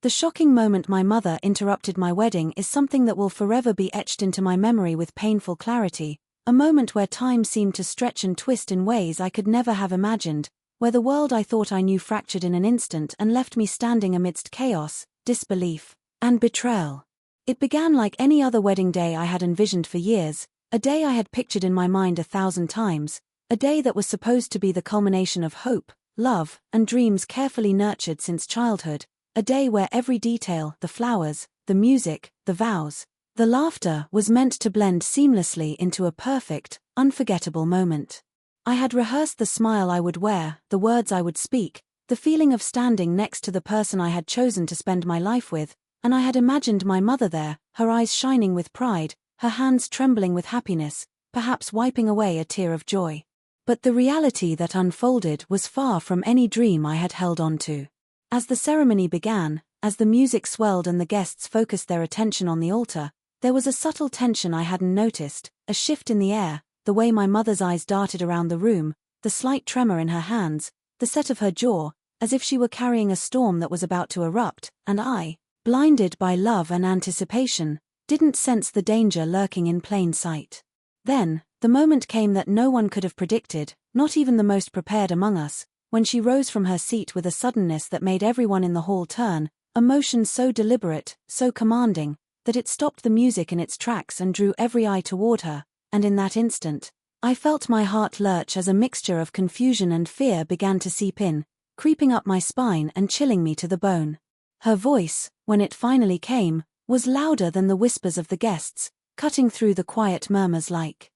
The shocking moment my mother interrupted my wedding is something that will forever be etched into my memory with painful clarity, a moment where time seemed to stretch and twist in ways I could never have imagined, where the world I thought I knew fractured in an instant and left me standing amidst chaos, disbelief, and betrayal. It began like any other wedding day I had envisioned for years, a day I had pictured in my mind 1,000 times, a day that was supposed to be the culmination of hope, love, and dreams carefully nurtured since childhood, a day where every detail, the flowers, the music, the vows, the laughter was meant to blend seamlessly into a perfect, unforgettable moment. I had rehearsed the smile I would wear, the words I would speak, the feeling of standing next to the person I had chosen to spend my life with, and I had imagined my mother there, her eyes shining with pride, her hands trembling with happiness, perhaps wiping away a tear of joy. But the reality that unfolded was far from any dream I had held on to. As the ceremony began, as the music swelled and the guests focused their attention on the altar, there was a subtle tension I hadn't noticed, a shift in the air, the way my mother's eyes darted around the room, the slight tremor in her hands, the set of her jaw, as if she were carrying a storm that was about to erupt, and I, blinded by love and anticipation, didn't sense the danger lurking in plain sight. Then, the moment came that no one could have predicted, not even the most prepared among us, when she rose from her seat with a suddenness that made everyone in the hall turn, a motion so deliberate, so commanding, that it stopped the music in its tracks and drew every eye toward her, and in that instant, I felt my heart lurch as a mixture of confusion and fear began to seep in, creeping up my spine and chilling me to the bone. Her voice, when it finally came, was louder than the whispers of the guests, cutting through the quiet murmurs like.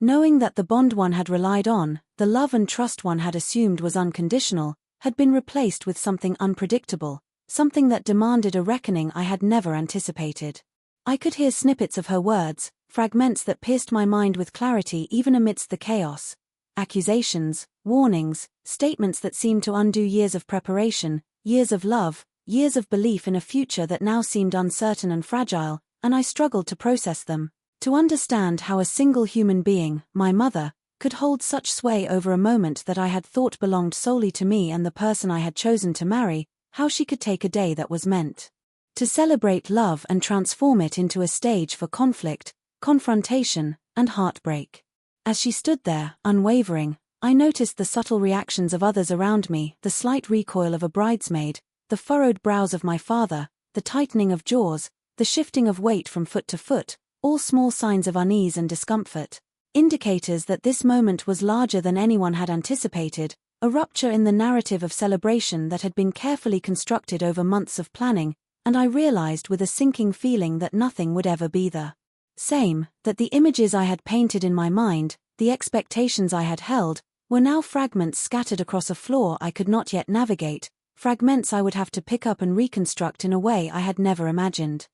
Knowing that the bond one had relied on, the love and trust one had assumed was unconditional, had been replaced with something unpredictable, something that demanded a reckoning I had never anticipated. I could hear snippets of her words, fragments that pierced my mind with clarity even amidst the chaos. Accusations, warnings, statements that seemed to undo years of preparation, years of love, years of belief in a future that now seemed uncertain and fragile, and I struggled to process them. To understand how a single human being, my mother, could hold such sway over a moment that I had thought belonged solely to me and the person I had chosen to marry, how she could take a day that was meant to celebrate love and transform it into a stage for conflict, confrontation, and heartbreak. As she stood there, unwavering, I noticed the subtle reactions of others around me, the slight recoil of a bridesmaid, the furrowed brows of my father, the tightening of jaws, the shifting of weight from foot to foot, all small signs of unease and discomfort, indicators that this moment was larger than anyone had anticipated, a rupture in the narrative of celebration that had been carefully constructed over months of planning, and I realized with a sinking feeling that nothing would ever be the same, that the images I had painted in my mind, the expectations I had held, were now fragments scattered across a floor I could not yet navigate, fragments I would have to pick up and reconstruct in a way I had never imagined.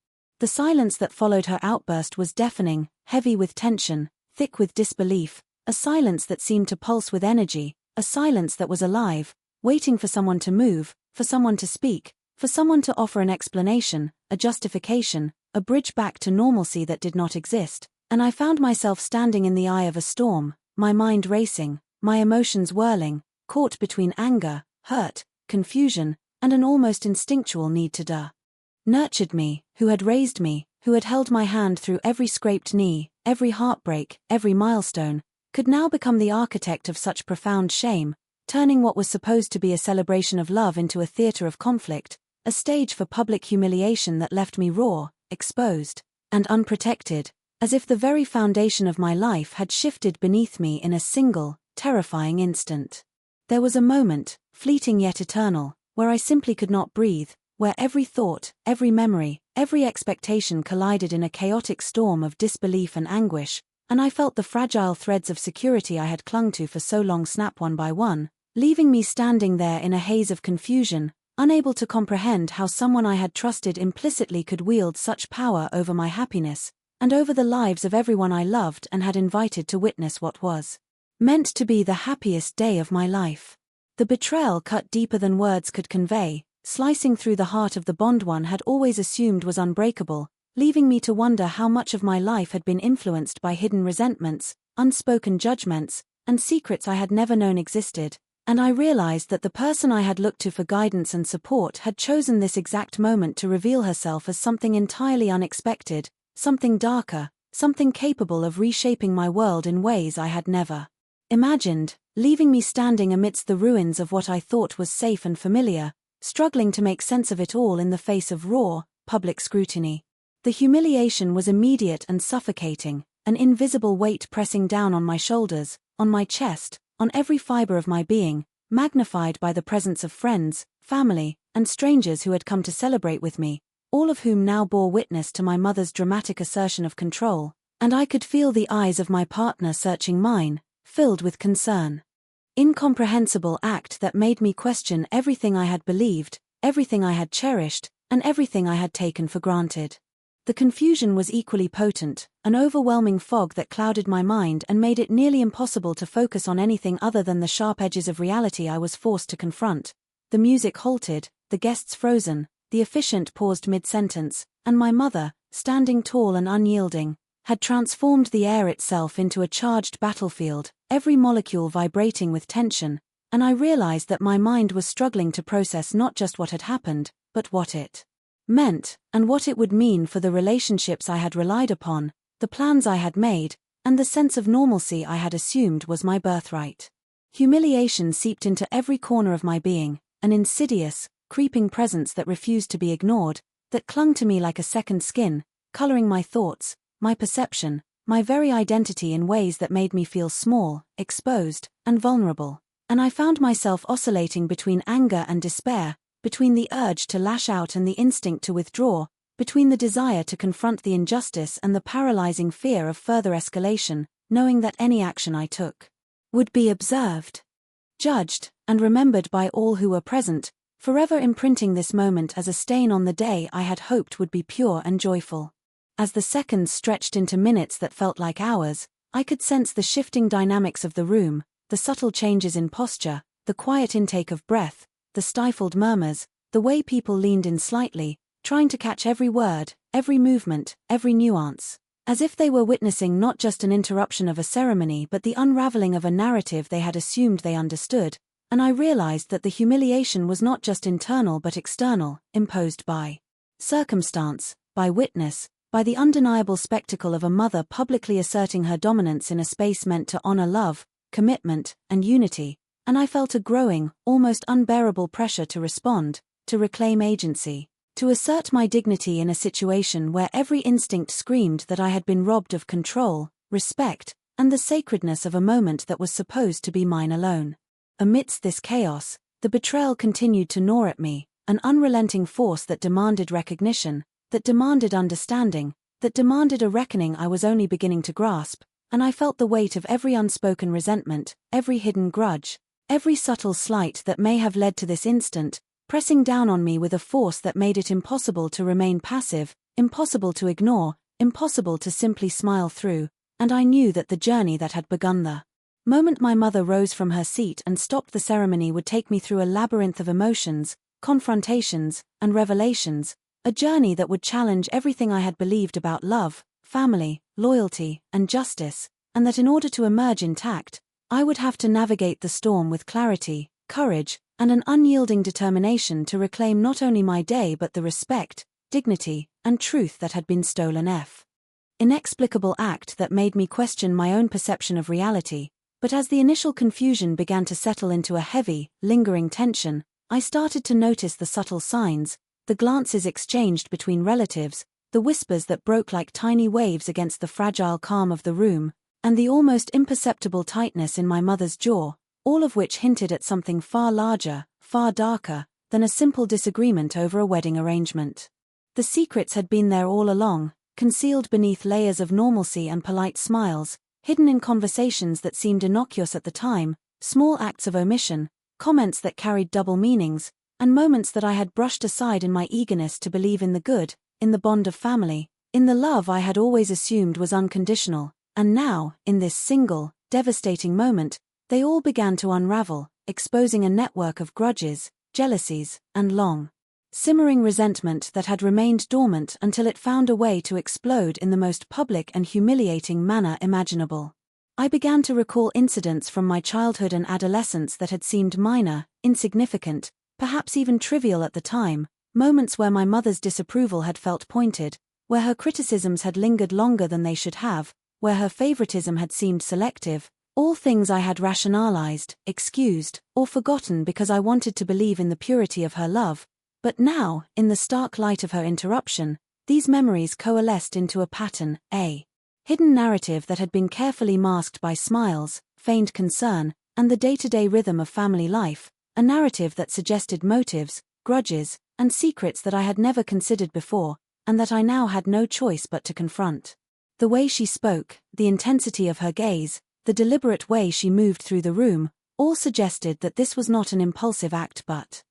The silence that followed her outburst was deafening, heavy with tension, thick with disbelief, a silence that seemed to pulse with energy, a silence that was alive, waiting for someone to move, for someone to speak, for someone to offer an explanation, a justification, a bridge back to normalcy that did not exist, and I found myself standing in the eye of a storm, my mind racing, my emotions whirling, caught between anger, hurt, confusion, and an almost instinctual need to nurtured me, who had raised me, who had held my hand through every scraped knee, every heartbreak, every milestone, could now become the architect of such profound shame, turning what was supposed to be a celebration of love into a theater of conflict, a stage for public humiliation that left me raw, exposed, and unprotected, as if the very foundation of my life had shifted beneath me in a single, terrifying instant. There was a moment, fleeting yet eternal, where I simply could not breathe, where every thought, every memory, every expectation collided in a chaotic storm of disbelief and anguish, and I felt the fragile threads of security I had clung to for so long snap one by one, leaving me standing there in a haze of confusion, unable to comprehend how someone I had trusted implicitly could wield such power over my happiness, and over the lives of everyone I loved and had invited to witness what was meant to be the happiest day of my life. The betrayal cut deeper than words could convey, slicing through the heart of the bond one had always assumed was unbreakable, leaving me to wonder how much of my life had been influenced by hidden resentments, unspoken judgments, and secrets I had never known existed. And I realized that the person I had looked to for guidance and support had chosen this exact moment to reveal herself as something entirely unexpected, something darker, something capable of reshaping my world in ways I had never imagined, leaving me standing amidst the ruins of what I thought was safe and familiar, struggling to make sense of it all in the face of raw, public scrutiny. The humiliation was immediate and suffocating, an invisible weight pressing down on my shoulders, on my chest, on every fiber of my being, magnified by the presence of friends, family, and strangers who had come to celebrate with me, all of whom now bore witness to my mother's dramatic assertion of control, and I could feel the eyes of my partner searching mine, filled with concern. Incomprehensible act that made me question everything I had believed, everything I had cherished, and everything I had taken for granted. The confusion was equally potent, an overwhelming fog that clouded my mind and made it nearly impossible to focus on anything other than the sharp edges of reality I was forced to confront. The music halted, the guests frozen, the officiant paused mid-sentence, and my mother, standing tall and unyielding, had transformed the air itself into a charged battlefield, every molecule vibrating with tension, and I realized that my mind was struggling to process not just what had happened, but what it meant, and what it would mean for the relationships I had relied upon, the plans I had made, and the sense of normalcy I had assumed was my birthright. Humiliation seeped into every corner of my being, an insidious, creeping presence that refused to be ignored, that clung to me like a second skin, coloring my thoughts, my perception, my very identity in ways that made me feel small, exposed, and vulnerable. And I found myself oscillating between anger and despair, between the urge to lash out and the instinct to withdraw, between the desire to confront the injustice and the paralyzing fear of further escalation, knowing that any action I took would be observed, judged, and remembered by all who were present, forever imprinting this moment as a stain on the day I had hoped would be pure and joyful. As the seconds stretched into minutes that felt like hours, I could sense the shifting dynamics of the room, the subtle changes in posture, the quiet intake of breath, the stifled murmurs, the way people leaned in slightly, trying to catch every word, every movement, every nuance, as if they were witnessing not just an interruption of a ceremony but the unraveling of a narrative they had assumed they understood, and I realized that the humiliation was not just internal but external, imposed by circumstance, by witness, by the undeniable spectacle of a mother publicly asserting her dominance in a space meant to honor love, commitment, and unity, and I felt a growing, almost unbearable pressure to respond, to reclaim agency, to assert my dignity in a situation where every instinct screamed that I had been robbed of control, respect, and the sacredness of a moment that was supposed to be mine alone. Amidst this chaos, the betrayal continued to gnaw at me, an unrelenting force that demanded recognition, that demanded understanding, that demanded a reckoning I was only beginning to grasp, and I felt the weight of every unspoken resentment, every hidden grudge, every subtle slight that may have led to this instant, pressing down on me with a force that made it impossible to remain passive, impossible to ignore, impossible to simply smile through, and I knew that the journey that had begun the moment my mother rose from her seat and stopped the ceremony would take me through a labyrinth of emotions, confrontations, and revelations, a journey that would challenge everything I had believed about love, family, loyalty, and justice, and that in order to emerge intact, I would have to navigate the storm with clarity, courage, and an unyielding determination to reclaim not only my day but the respect, dignity, and truth that had been stolen. Inexplicable act that made me question my own perception of reality, but as the initial confusion began to settle into a heavy, lingering tension, I started to notice the subtle signs, the glances exchanged between relatives, the whispers that broke like tiny waves against the fragile calm of the room, and the almost imperceptible tightness in my mother's jaw, all of which hinted at something far larger, far darker, than a simple disagreement over a wedding arrangement. The secrets had been there all along, concealed beneath layers of normalcy and polite smiles, hidden in conversations that seemed innocuous at the time, small acts of omission, comments that carried double meanings, and moments that I had brushed aside in my eagerness to believe in the good, in the bond of family, in the love I had always assumed was unconditional. And now, in this single, devastating moment, they all began to unravel, exposing a network of grudges, jealousies, and simmering resentment that had remained dormant until it found a way to explode in the most public and humiliating manner imaginable. I began to recall incidents from my childhood and adolescence that had seemed minor, insignificant, perhaps even trivial at the time, moments where my mother's disapproval had felt pointed, where her criticisms had lingered longer than they should have, where her favoritism had seemed selective, all things I had rationalized, excused, or forgotten because I wanted to believe in the purity of her love. But now, in the stark light of her interruption, these memories coalesced into a pattern, a hidden narrative that had been carefully masked by smiles, feigned concern, and the day-to-day rhythm of family life, a narrative that suggested motives, grudges, and secrets that I had never considered before, and that I now had no choice but to confront. The way she spoke, the intensity of her gaze, the deliberate way she moved through the room, all suggested that this was not an impulsive act but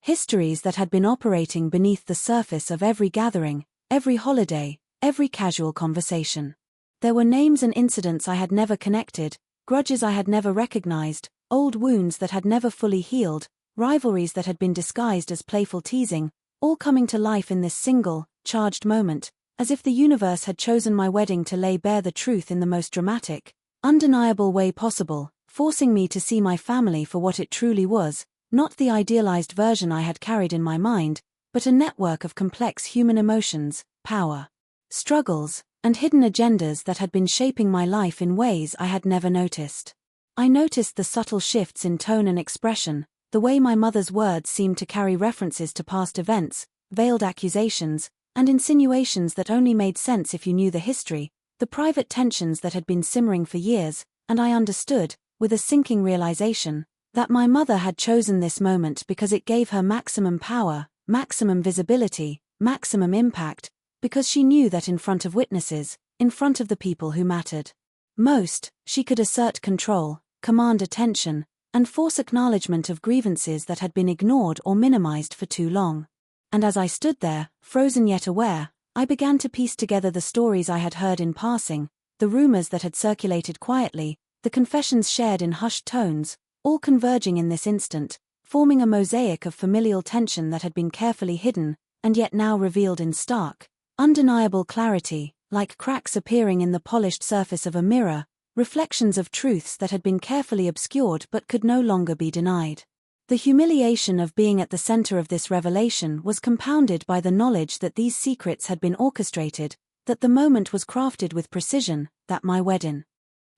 histories that had been operating beneath the surface of every gathering, every holiday, every casual conversation. There were names and incidents I had never connected, grudges I had never recognized, old wounds that had never fully healed, rivalries that had been disguised as playful teasing, all coming to life in this single, charged moment, as if the universe had chosen my wedding to lay bare the truth in the most dramatic, undeniable way possible, forcing me to see my family for what it truly was, not the idealized version I had carried in my mind, but a network of complex human emotions, power, struggles, and hidden agendas that had been shaping my life in ways I had never noticed. I noticed the subtle shifts in tone and expression, the way my mother's words seemed to carry references to past events, veiled accusations, and insinuations that only made sense if you knew the history, the private tensions that had been simmering for years, and I understood, with a sinking realization, that my mother had chosen this moment because it gave her maximum power, maximum visibility, maximum impact, because she knew that in front of witnesses, in front of the people who mattered most, she could assert control, command attention, and force acknowledgement of grievances that had been ignored or minimized for too long. And as I stood there, frozen yet aware, I began to piece together the stories I had heard in passing, the rumors that had circulated quietly, the confessions shared in hushed tones, all converging in this instant, forming a mosaic of familial tension that had been carefully hidden, and yet now revealed in stark, undeniable clarity, like cracks appearing in the polished surface of a mirror, reflections of truths that had been carefully obscured but could no longer be denied. The humiliation of being at the center of this revelation was compounded by the knowledge that these secrets had been orchestrated, that the moment was crafted with precision, that my wedding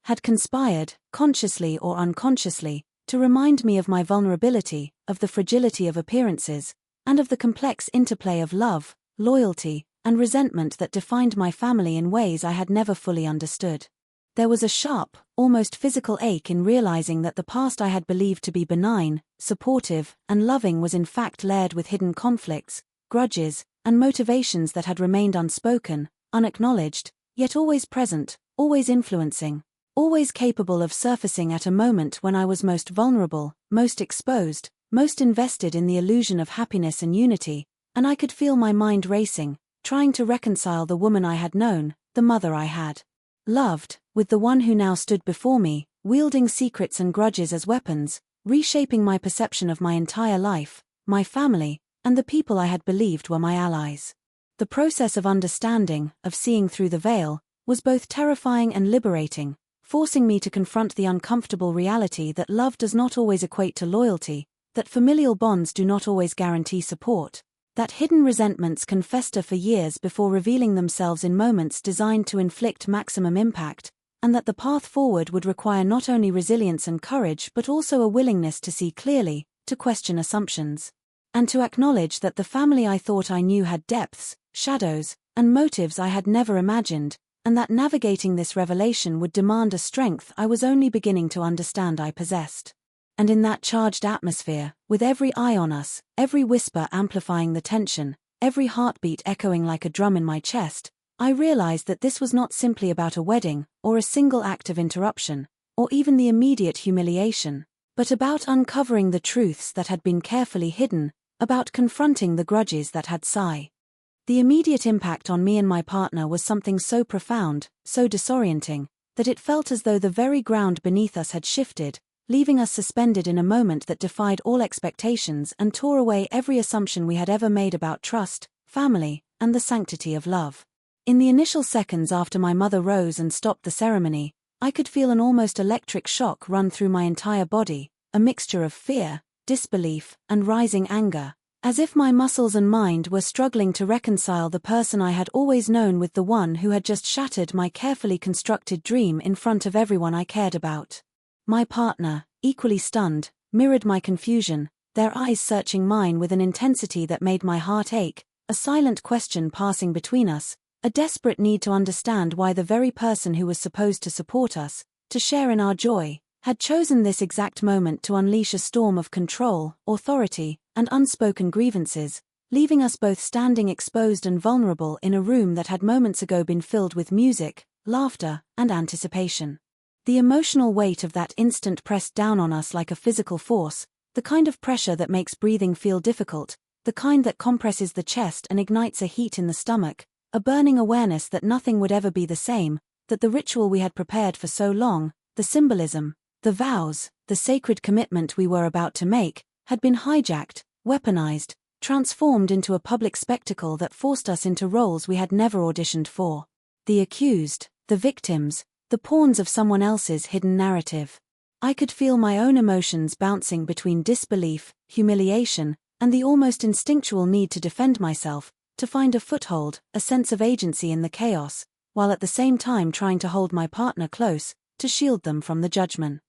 had conspired, consciously or unconsciously, to remind me of my vulnerability, of the fragility of appearances, and of the complex interplay of love, loyalty, and resentment that defined my family in ways I had never fully understood. There was a sharp, almost physical ache in realizing that the past I had believed to be benign, supportive, and loving was in fact layered with hidden conflicts, grudges, and motivations that had remained unspoken, unacknowledged, yet always present, always influencing, always capable of surfacing at a moment when I was most vulnerable, most exposed, most invested in the illusion of happiness and unity, and I could feel my mind racing, trying to reconcile the woman I had known, the mother I had loved, with the one who now stood before me, wielding secrets and grudges as weapons, reshaping my perception of my entire life, my family, and the people I had believed were my allies. The process of understanding, of seeing through the veil, was both terrifying and liberating, forcing me to confront the uncomfortable reality that love does not always equate to loyalty, that familial bonds do not always guarantee support, that hidden resentments can fester for years before revealing themselves in moments designed to inflict maximum impact, and that the path forward would require not only resilience and courage but also a willingness to see clearly, to question assumptions, and to acknowledge that the family I thought I knew had depths, shadows, and motives I had never imagined, and that navigating this revelation would demand a strength I was only beginning to understand I possessed. And in that charged atmosphere, with every eye on us, every whisper amplifying the tension, every heartbeat echoing like a drum in my chest, I realized that this was not simply about a wedding, or a single act of interruption, or even the immediate humiliation, but about uncovering the truths that had been carefully hidden, about confronting the grudges that had sighed. The immediate impact on me and my partner was something so profound, so disorienting, that it felt as though the very ground beneath us had shifted, leaving us suspended in a moment that defied all expectations and tore away every assumption we had ever made about trust, family, and the sanctity of love. In the initial seconds after my mother rose and stopped the ceremony, I could feel an almost electric shock run through my entire body, a mixture of fear, disbelief, and rising anger, as if my muscles and mind were struggling to reconcile the person I had always known with the one who had just shattered my carefully constructed dream in front of everyone I cared about. My partner, equally stunned, mirrored my confusion, their eyes searching mine with an intensity that made my heart ache, a silent question passing between us, a desperate need to understand why the very person who was supposed to support us, to share in our joy, had chosen this exact moment to unleash a storm of control, authority, and unspoken grievances, leaving us both standing exposed and vulnerable in a room that had moments ago been filled with music, laughter, and anticipation. The emotional weight of that instant pressed down on us like a physical force, the kind of pressure that makes breathing feel difficult, the kind that compresses the chest and ignites a heat in the stomach, a burning awareness that nothing would ever be the same, that the ritual we had prepared for so long, the symbolism, the vows, the sacred commitment we were about to make, had been hijacked, weaponized, transformed into a public spectacle that forced us into roles we had never auditioned for. The accused, the victims, the pawns of someone else's hidden narrative. I could feel my own emotions bouncing between disbelief, humiliation, and the almost instinctual need to defend myself, to find a foothold, a sense of agency in the chaos, while at the same time trying to hold my partner close, to shield them from the judgment.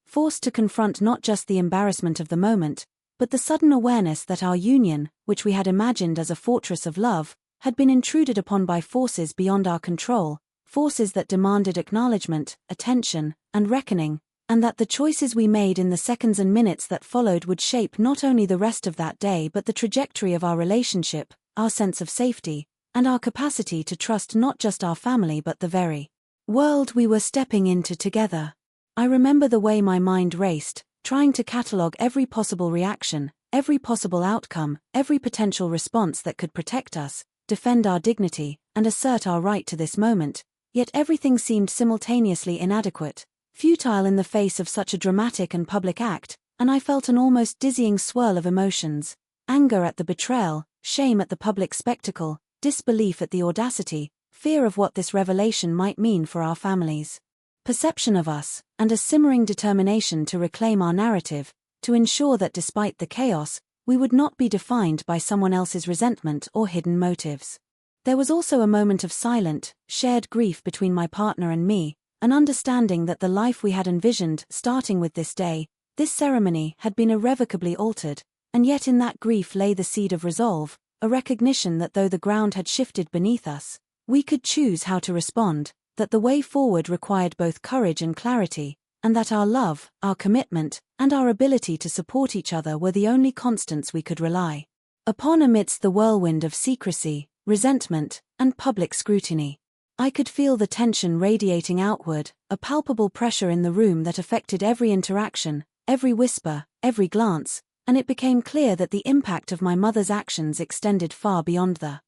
Forced to confront not just the embarrassment of the moment, but the sudden awareness that our union, which we had imagined as a fortress of love, had been intruded upon by forces beyond our control, forces that demanded acknowledgement, attention, and reckoning, and that the choices we made in the seconds and minutes that followed would shape not only the rest of that day but the trajectory of our relationship, our sense of safety, and our capacity to trust not just our family but the very world we were stepping into together. I remember the way my mind raced, trying to catalogue every possible reaction, every possible outcome, every potential response that could protect us, defend our dignity, and assert our right to this moment, yet everything seemed simultaneously inadequate, futile in the face of such a dramatic and public act, and I felt an almost dizzying swirl of emotions, anger at the betrayal, shame at the public spectacle, disbelief at the audacity, fear of what this revelation might mean for our families. Perception of us, and a simmering determination to reclaim our narrative, to ensure that despite the chaos, we would not be defined by someone else's resentment or hidden motives. There was also a moment of silent, shared grief between my partner and me, an understanding that the life we had envisioned, starting with this day, this ceremony, had been irrevocably altered, and yet in that grief lay the seed of resolve, a recognition that though the ground had shifted beneath us, we could choose how to respond, that the way forward required both courage and clarity, and that our love, our commitment, and our ability to support each other were the only constants we could rely upon amidst the whirlwind of secrecy, resentment, and public scrutiny. I could feel the tension radiating outward, a palpable pressure in the room that affected every interaction, every whisper, every glance, and it became clear that the impact of my mother's actions extended far beyond the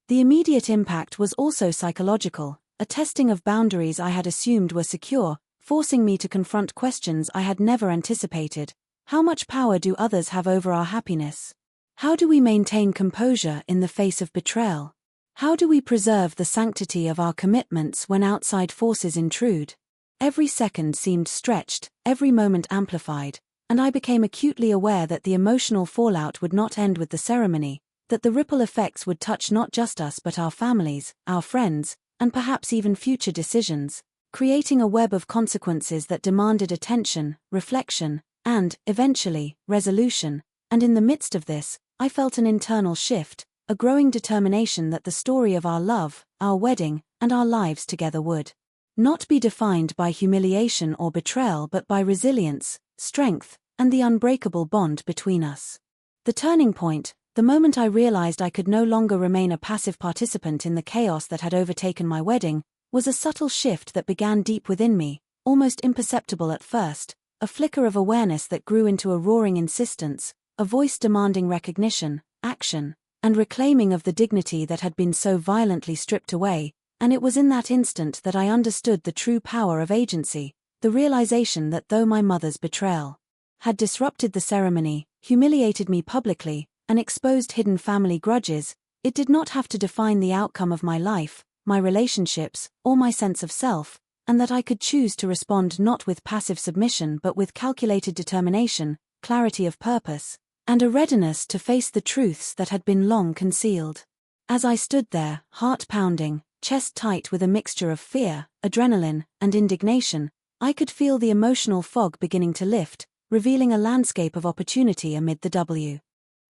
immediate impact was also psychological, a testing of boundaries I had assumed were secure, forcing me to confront questions I had never anticipated. How much power do others have over our happiness? How do we maintain composure in the face of betrayal? How do we preserve the sanctity of our commitments when outside forces intrude? Every second seemed stretched, every moment amplified, and I became acutely aware that the emotional fallout would not end with the ceremony, that the ripple effects would touch not just us but our families, our friends, and perhaps even future decisions, creating a web of consequences that demanded attention, reflection, and, eventually, resolution. And in the midst of this, I felt an internal shift, a growing determination that the story of our love, our wedding, and our lives together would not be defined by humiliation or betrayal but by resilience, strength, and the unbreakable bond between us. The turning point, the moment I realized I could no longer remain a passive participant in the chaos that had overtaken my wedding, was a subtle shift that began deep within me, almost imperceptible at first, a flicker of awareness that grew into a roaring insistence, a voice demanding recognition, action, and reclaiming of the dignity that had been so violently stripped away, and it was in that instant that I understood the true power of agency, the realization that though my mother's betrayal had disrupted the ceremony, humiliated me publicly, and exposed hidden family grudges, it did not have to define the outcome of my life, my relationships, or my sense of self, and that I could choose to respond not with passive submission but with calculated determination, clarity of purpose, and a readiness to face the truths that had been long concealed. As I stood there, heart pounding, chest tight with a mixture of fear, adrenaline, and indignation, I could feel the emotional fog beginning to lift, revealing a landscape of opportunity amid the W.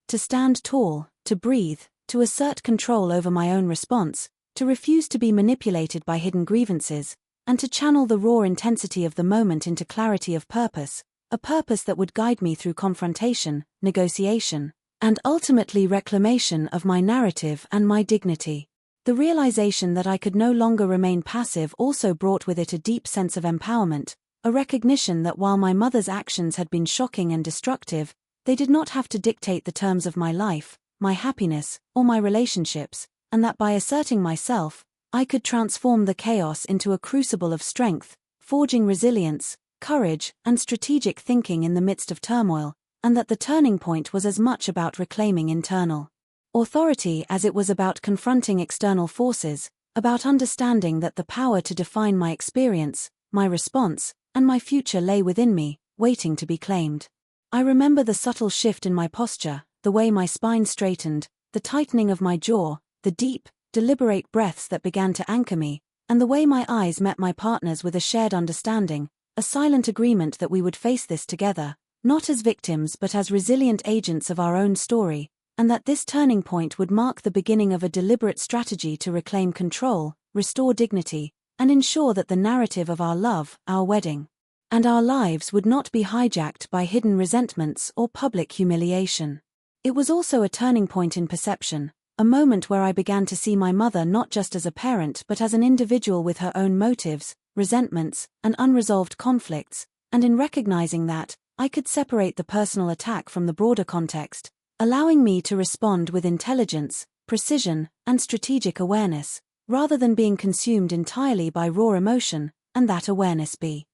To stand tall, to breathe, to assert control over my own response, to refuse to be manipulated by hidden grievances, and to channel the raw intensity of the moment into clarity of purpose, a purpose that would guide me through confrontation, negotiation, and ultimately reclamation of my narrative and my dignity. The realization that I could no longer remain passive also brought with it a deep sense of empowerment, a recognition that while my mother's actions had been shocking and destructive, they did not have to dictate the terms of my life, my happiness, or my relationships, and that by asserting myself, I could transform the chaos into a crucible of strength, forging resilience, courage, and strategic thinking in the midst of turmoil, and that the turning point was as much about reclaiming internal authority as it was about confronting external forces, about understanding that the power to define my experience, my response, and my future lay within me, waiting to be claimed. I remember the subtle shift in my posture, the way my spine straightened, the tightening of my jaw, the deep, deliberate breaths that began to anchor me, and the way my eyes met my partner's with a shared understanding, a silent agreement that we would face this together, not as victims but as resilient agents of our own story, and that this turning point would mark the beginning of a deliberate strategy to reclaim control, restore dignity, and ensure that the narrative of our love, our wedding, and our lives would not be hijacked by hidden resentments or public humiliation. It was also a turning point in perception, a moment where I began to see my mother not just as a parent but as an individual with her own motives, resentments, and unresolved conflicts, and in recognizing that, I could separate the personal attack from the broader context, allowing me to respond with intelligence, precision, and strategic awareness, rather than being consumed entirely by raw emotion, and that awareness be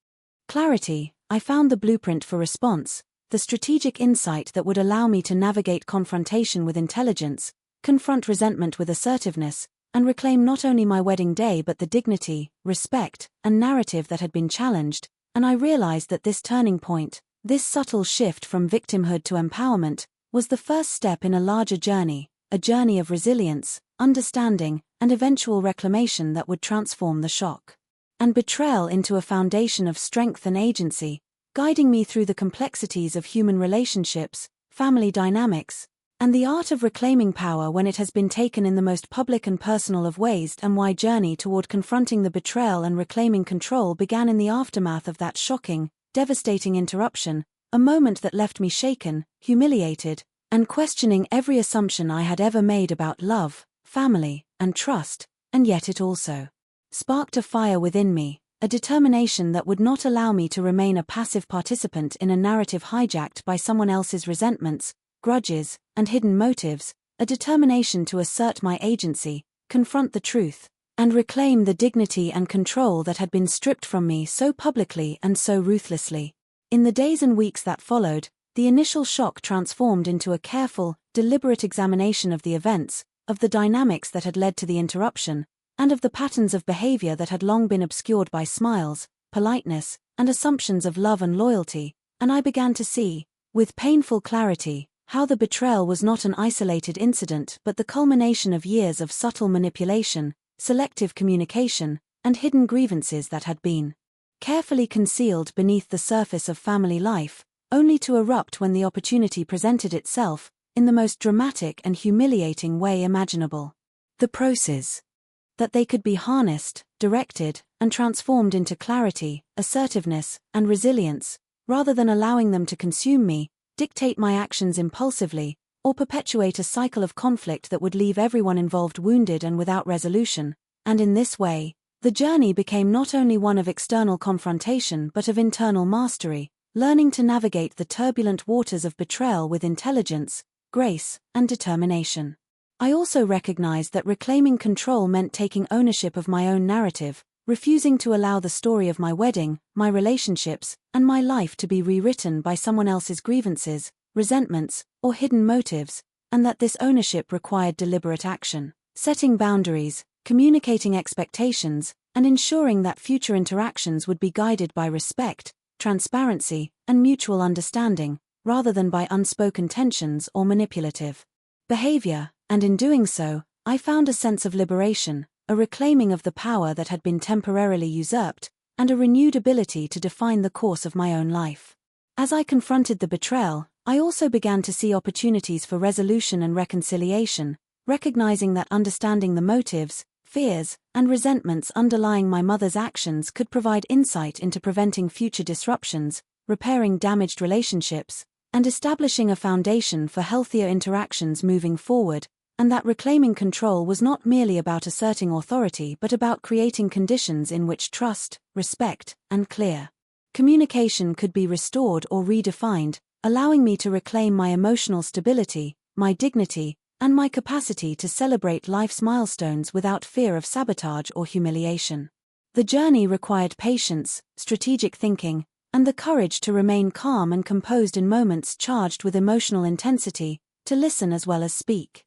clarity. I found the blueprint for response, the strategic insight that would allow me to navigate confrontation with intelligence, confront resentment with assertiveness, and reclaim not only my wedding day but the dignity, respect, and narrative that had been challenged, and I realized that this turning point, this subtle shift from victimhood to empowerment, was the first step in a larger journey, a journey of resilience, understanding, and eventual reclamation that would transform the shock and betrayal into a foundation of strength and agency, guiding me through the complexities of human relationships, family dynamics, and the art of reclaiming power when it has been taken in the most public and personal of ways. And my journey toward confronting the betrayal and reclaiming control began in the aftermath of that shocking, devastating interruption, a moment that left me shaken, humiliated, and questioning every assumption I had ever made about love, family, and trust, and yet it also sparked a fire within me, a determination that would not allow me to remain a passive participant in a narrative hijacked by someone else's resentments, grudges, and hidden motives, a determination to assert my agency, confront the truth, and reclaim the dignity and control that had been stripped from me so publicly and so ruthlessly. In the days and weeks that followed, the initial shock transformed into a careful, deliberate examination of the events, of the dynamics that had led to the interruption, and of the patterns of behavior that had long been obscured by smiles, politeness, and assumptions of love and loyalty, and I began to see, with painful clarity, how the betrayal was not an isolated incident but the culmination of years of subtle manipulation, selective communication, and hidden grievances that had been carefully concealed beneath the surface of family life, only to erupt when the opportunity presented itself, in the most dramatic and humiliating way imaginable. The process that they could be harnessed, directed, and transformed into clarity, assertiveness, and resilience, rather than allowing them to consume me, dictate my actions impulsively, or perpetuate a cycle of conflict that would leave everyone involved wounded and without resolution, and in this way, the journey became not only one of external confrontation but of internal mastery, learning to navigate the turbulent waters of betrayal with intelligence, grace, and determination. I also recognized that reclaiming control meant taking ownership of my own narrative, refusing to allow the story of my wedding, my relationships, and my life to be rewritten by someone else's grievances, resentments, or hidden motives, and that this ownership required deliberate action, setting boundaries, communicating expectations, and ensuring that future interactions would be guided by respect, transparency, and mutual understanding, rather than by unspoken tensions or manipulative behavior, and in doing so, I found a sense of liberation, a reclaiming of the power that had been temporarily usurped, and a renewed ability to define the course of my own life. As I confronted the betrayal, I also began to see opportunities for resolution and reconciliation, recognizing that understanding the motives, fears, and resentments underlying my mother's actions could provide insight into preventing future disruptions, repairing damaged relationships, and establishing a foundation for healthier interactions moving forward, and that reclaiming control was not merely about asserting authority but about creating conditions in which trust, respect, and clear communication could be restored or redefined, allowing me to reclaim my emotional stability, my dignity, and my capacity to celebrate life's milestones without fear of sabotage or humiliation. The journey required patience, strategic thinking, and the courage to remain calm and composed in moments charged with emotional intensity, to listen as well as speak.